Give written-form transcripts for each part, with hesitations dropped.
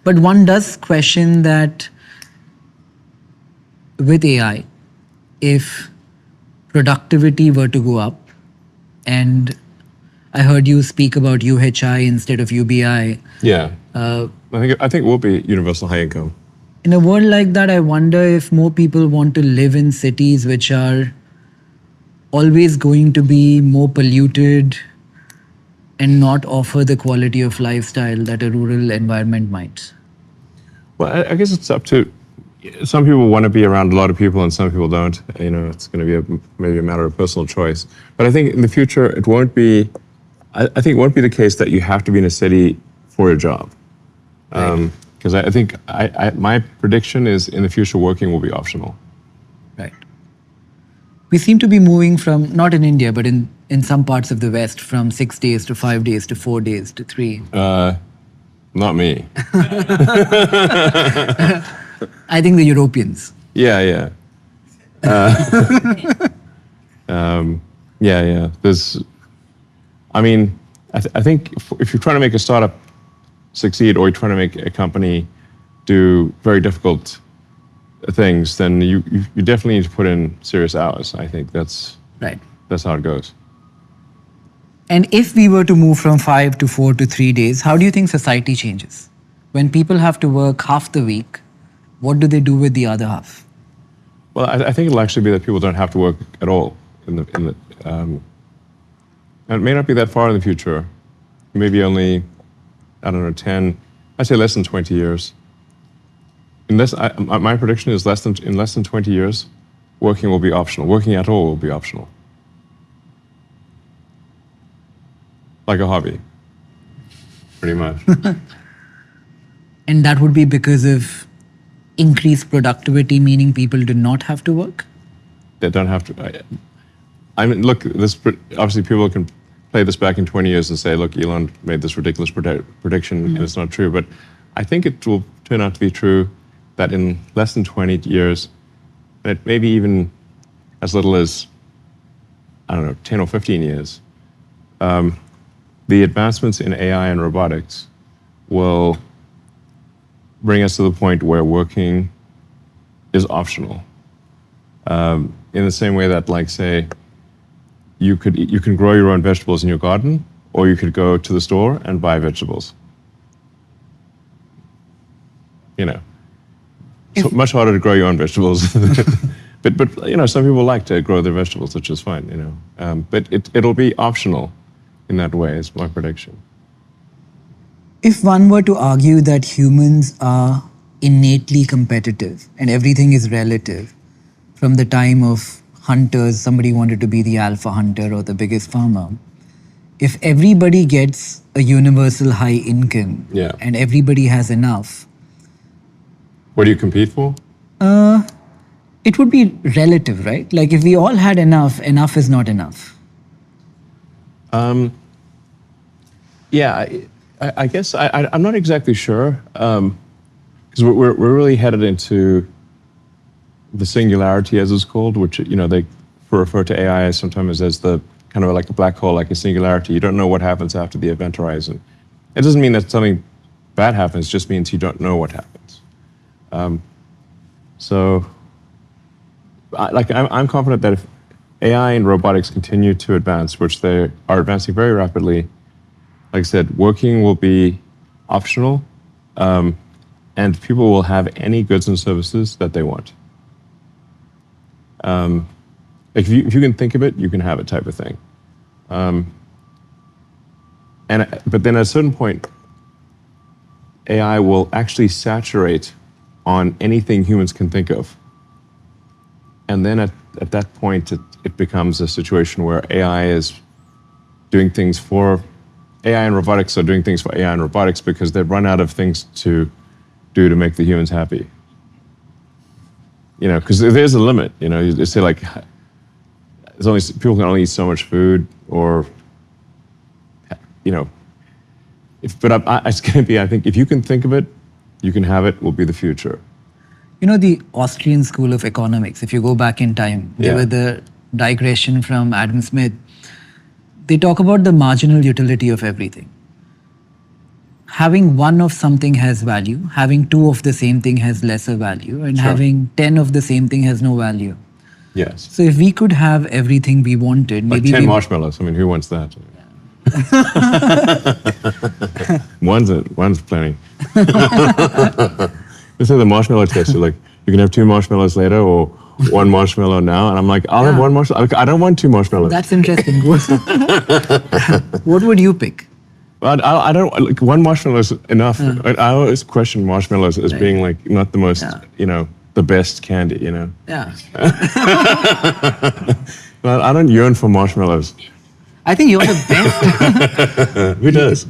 But one does question that with AI, if productivity were to go up, and I heard you speak about UHI instead of UBI. Yeah. I think it will be universal high income. In a world like that, I wonder if more people want to live in cities which are always going to be more polluted and not offer the quality of lifestyle that a rural environment might. Well, I guess it's up to, some people want to be around a lot of people and some people don't. It's going to be maybe a matter of personal choice. But I think in the future, it won't be, I think it won't be the case that you have to be in a city for a job. Because I think my prediction is in the future, working will be optional. Right. We seem to be moving from, not in India, but in some parts of the West, from 6 days to 5 days to 4 days to 3. Not me. I think the Europeans. Yeah. Yeah. I think if you're trying to make a startup succeed, or you're trying to make a company do very difficult things, then you definitely need to put in serious hours. I think that's right. That's how it goes. And if we were to move from 5 to 4 to 3 days, how do you think society changes? When people have to work half the week, what do they do with the other half? Well, I think it'll actually be that people don't have to work at all. And it may not be that far in the future. Maybe only, I don't know, 10, I'd say less than 20 years. My prediction is in less than 20 years, working will be optional. Working at all will be optional. Like a hobby, pretty much. And that would be because of increased productivity, meaning people do not have to work? They don't have to. I mean, look, obviously people can play this back in 20 years and say, look, Elon made this ridiculous prediction and it's not true. But I think it will turn out to be true that in less than 20 years, that maybe even as little as, 10 or 15 years, the advancements in AI and robotics will bring us to the point where working is optional. In the same way that, like, say, you can grow your own vegetables in your garden, or you could go to the store and buy vegetables. It's much harder to grow your own vegetables. but some people like to grow their vegetables, which is fine, But it'll be optional in that way, is my prediction. If one were to argue that humans are innately competitive and everything is relative, from the time of hunters, somebody wanted to be the alpha hunter or the biggest farmer. If everybody gets a universal high income and everybody has enough. What do you compete for? It would be relative, right? Like if we all had enough, enough is not enough. I guess I'm not exactly sure, because we're really headed into the singularity, as it's called, which they refer to AI sometimes as the kind of like a black hole, like a singularity. You don't know what happens after the event horizon. It doesn't mean that something bad happens; it just means you don't know what happens. I'm confident that if AI and robotics continue to advance, which they are advancing very rapidly, like I said, working will be optional, and people will have any goods and services that they want. If you can think of it, you can have it, type of thing. But then at a certain point, AI will actually saturate on anything humans can think of. And then at that point, it becomes a situation where AI and robotics are doing things for AI and robotics because they've run out of things to do to make the humans happy. Because there's a limit. You say, like, people can only eat so much food, or it's going to be. I think if you can think of it, you can have it. Will be the future. The Austrian School of Economics, if you go back in time, they were the digression from Adam Smith. They talk about the marginal utility of everything. having one of something has value, having two of the same thing has lesser value, and Sure. having 10 of the same thing has no value. Yes. So if we could have everything we wanted, Like maybe 10 we, marshmallows. I mean, who wants that? One's plenty. This is the marshmallow test. You're like, you can have 2 marshmallows later or 1 marshmallow now. And I'm like, I'll have 1 marshmallow. I don't want 2 marshmallows. that's interesting. What would you pick? But I don't, like, 1 marshmallow is enough. I always question marshmallows as being like not the most, the best candy, Yeah. But I don't yearn for marshmallows. I think you're the best. Who does?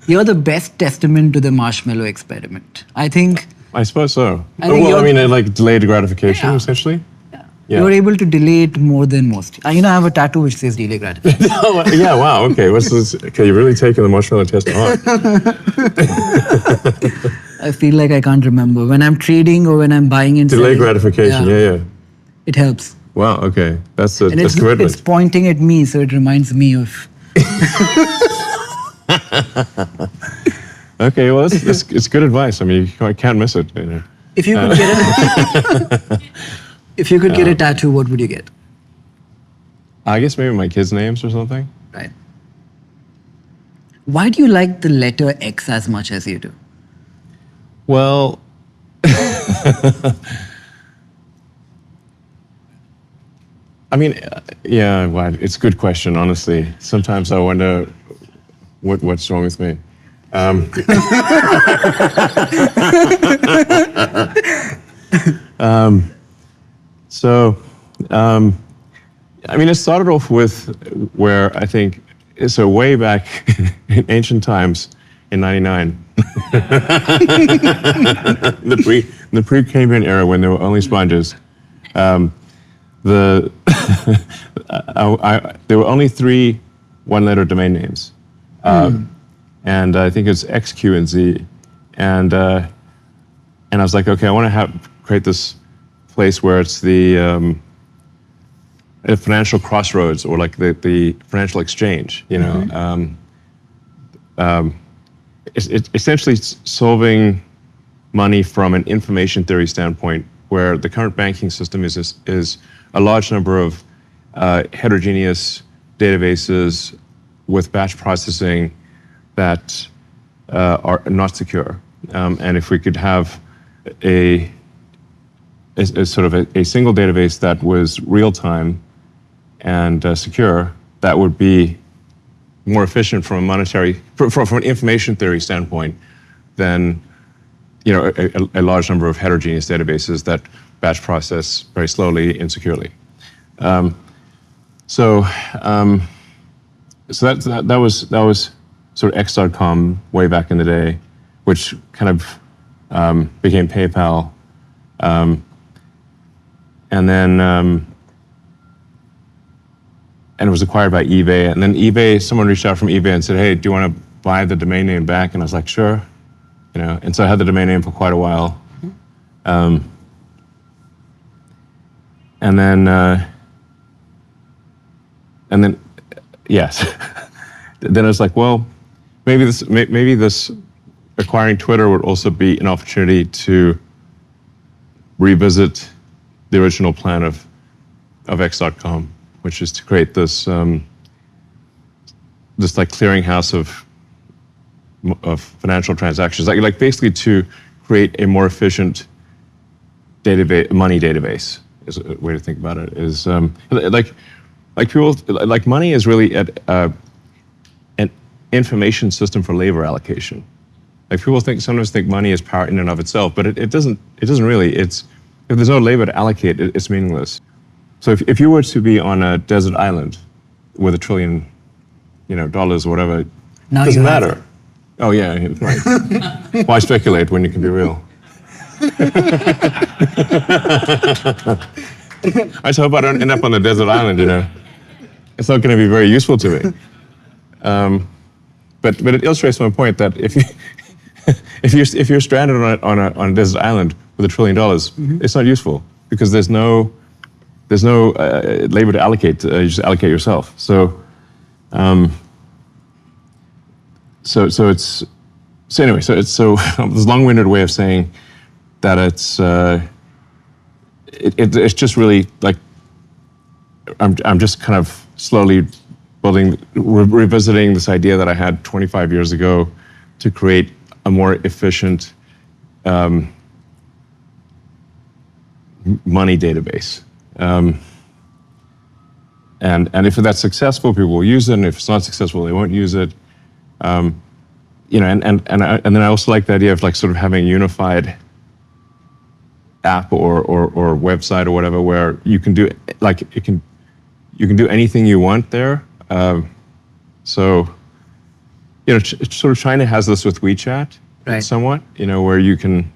You're the best testament to the marshmallow experiment. I think I suppose so. I think Well, I you're- mean, like delayed gratification, Yeah. essentially. Yeah. you're able to delay it more than most. I have a tattoo which says delay gratification. Yeah, wow, okay. What's this? Okay, you're really taking the marshmallow test on. I feel like I can't remember. When I'm trading or when I'm buying and Delay selling, gratification, yeah. it helps. Wow, okay. That's And that's commitment. it's pointing at me, so it reminds me of. Okay, well, it's good advice. I mean, you can't miss it. If you could get a, if you could get a tattoo, what would you get? I guess maybe my kids' names or something. Right. Why do you like the letter X as much as you do? Well, I mean, yeah, well, it's a good question, honestly. Sometimes I wonder what's wrong with me. I mean, it started off with where I think, so way back in ancient times, in '99, the pre-Cambrian era when there were only sponges, there were only 3 one-letter domain names, and I think it's X, Q, and Z, and I was like, okay, I want to create this place where it's the a financial crossroads, or like the financial exchange, It's essentially solving money from an information theory standpoint, where the current banking system is a large number of heterogeneous databases with batch processing that are not secure. And if we could have a sort of a single database that was real time and secure, that would be more efficient from a from an information theory standpoint than a large number of heterogeneous databases that batch process very slowly and securely. So that was sort of X.com way back in the day, which kind of became PayPal, and then and it was acquired by eBay. And then someone reached out from eBay and said, "Hey, do you want to buy the domain name back?" And I was like, "Sure." And so I had the domain name for quite a while. And then, yes. Then I was like, well, maybe this acquiring Twitter would also be an opportunity to revisit the original plan of X.com, which is to create this like clearinghouse of financial transactions, like basically to create a more efficient money database is a way to think about it. Is like people, like money is really an information system for labor allocation. Like people sometimes think money is power in and of itself, but it doesn't really. If there's no labor to allocate, it's meaningless. So if you were to be on a desert island with $1 trillion, dollars or whatever, it doesn't matter. Oh yeah, right. Why speculate when you can be real? I just hope I don't end up on a desert island. It's not going to be very useful to me. But it illustrates my point that if you're stranded on a desert island with $1 trillion, it's not useful because there's no labor to allocate. You just allocate yourself. So this long-winded way of saying that it's just really like I'm just kind of slowly revisiting this idea that I had 25 years ago to create a more efficient money database. And if that's successful, people will use it, and if it's not successful, they won't use it. And then I also like the idea of like sort of having a unified app or website or whatever where you can do like you can do anything you want there. Sort of China has this with WeChat, right, somewhat, where you can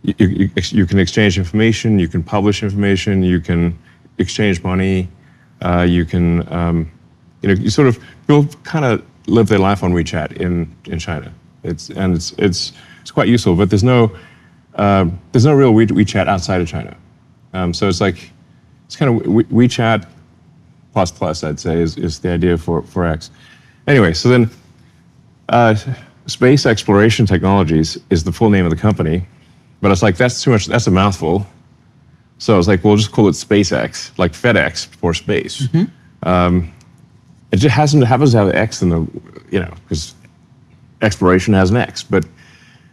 exchange information, you can publish information, you can exchange money, you can people kind of live their life on WeChat in China. It's quite useful, but there's no real WeChat outside of China. So it's kind of WeChat plus, I'd say, is the idea for X. Anyway, so then Space Exploration Technologies is the full name of the company, but it's like, that's too much, that's a mouthful. So I was like, we'll just call it SpaceX, like FedEx for space. Mm-hmm. It just happens to have an X in the, because exploration has an X, but,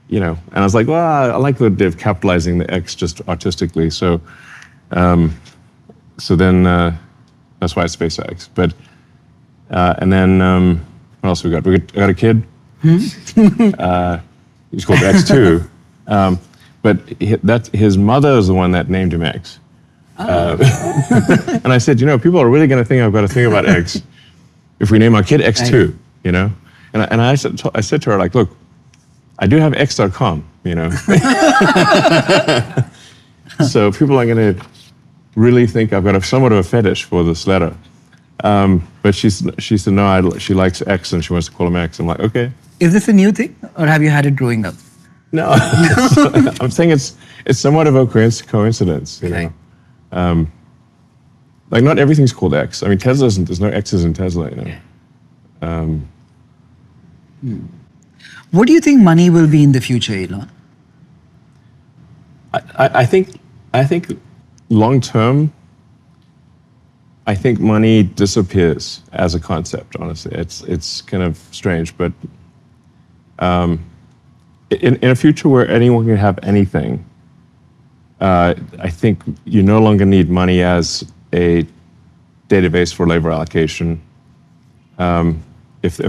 and I was like, well, I like the idea of capitalizing the X just artistically. So then that's why it's SpaceX. But, and then what else we got? We got a kid. He's called X2. But his mother is the one that named him X. Oh. And I said, people are really going to think I've got to think about X if we name our kid X2, And I said to her, like, look, I do have X.com, So people are going to really think I've got somewhat of a fetish for this letter. But she said, no, she likes X and she wants to call him X. I'm like, okay. Is this a new thing, or have you had it growing up? No, I'm saying it's somewhat of a coincidence, Okay. Like not everything's called X. I mean, there's no X's in Tesla, What do you think money will be in the future, Elon? I think long term, I think money disappears as a concept. Honestly, it's kind of strange, but in a future where anyone can have anything, I think you no longer need money as a database for labor allocation. If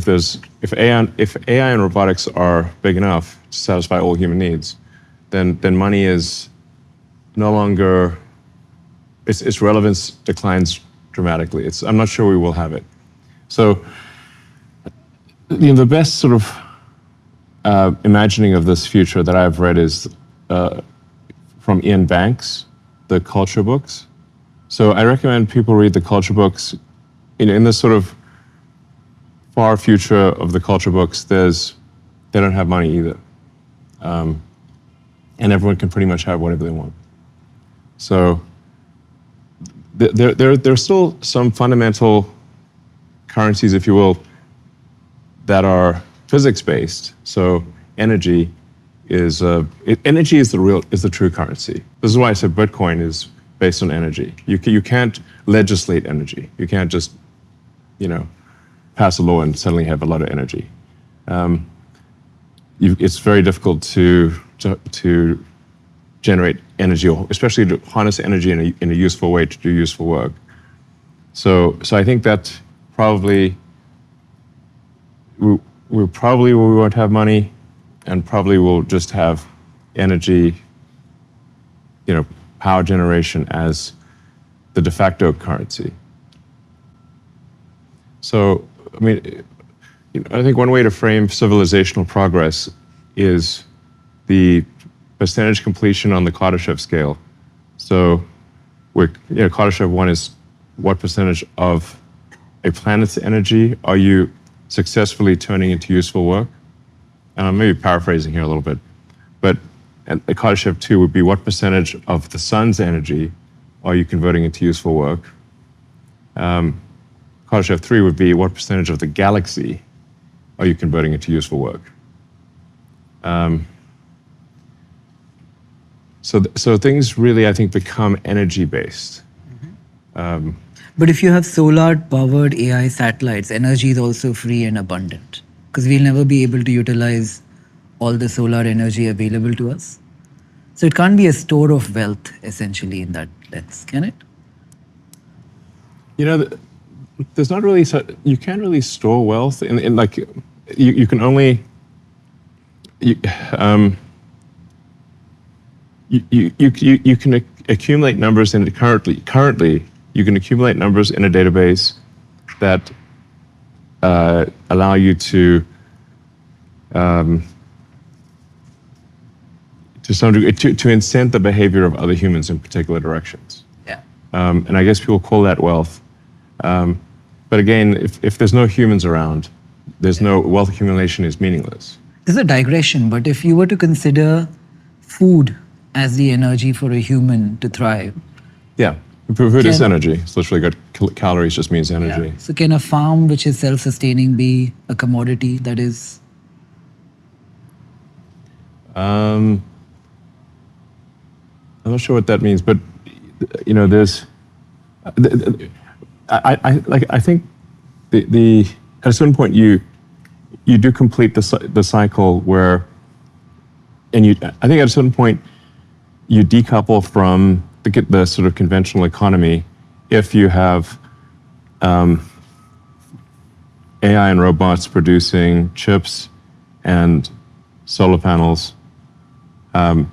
AI and robotics are big enough to satisfy all human needs, then money is no longer, its relevance declines dramatically. I'm not sure we will have it. So, the best sort of imagining of this future that I've read is from Ian Banks, the culture books. So I recommend people read the culture books. In this sort of far future of the culture books, they don't have money either. And everyone can pretty much have whatever they want. So there's still some fundamental currencies, if you will, that are physics-based. So energy is the true currency. This is why I said Bitcoin is based on energy. You can't legislate energy. You can't just, pass a law and suddenly have a lot of energy. It's very difficult to generate energy, or especially to harness energy in a useful way to do useful work. So I think that probably we won't have money, and probably we'll just have energy, power generation as the de facto currency. So, I mean, I think one way to frame civilizational progress is the percentage completion on the Kardashev scale. So, Kardashev 1 is what percentage of a planet's energy are you successfully turning into useful work? And I'm maybe paraphrasing here a little bit, but Kardashev 2 would be what percentage of the sun's energy are you converting into useful work? Kardashev 3 would be what percentage of the galaxy are you converting it to useful work? So things really, I think, become energy-based. But if you have solar-powered AI satellites, energy is also free and abundant because we'll never be able to utilize all the solar energy available to us. So it can't be a store of wealth, essentially, in that sense, can it? You know, there's not really, you can't really store wealth in like, you can only, you can accumulate numbers in it currently you can accumulate numbers in a database that allow you to some degree to incent the behavior of other humans in particular directions. Yeah. And I guess people call that wealth. But again, if there's no humans around, there's no wealth accumulation is meaningless. This is a digression, but if you were to consider food as the energy for a human to thrive. Yeah, food is energy. It's literally got calories, just means energy. Yeah. So can a farm which is self-sustaining be a commodity that is? I'm not sure what that means, but you know, there's. I think at a certain point you do complete the cycle where, and I think at a certain point you decouple from the sort of conventional economy if you have AI and robots producing chips and solar panels, and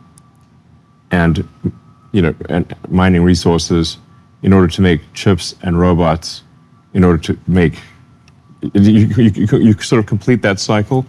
and mining resources in order to make chips and robots, in order to make, you sort of complete that cycle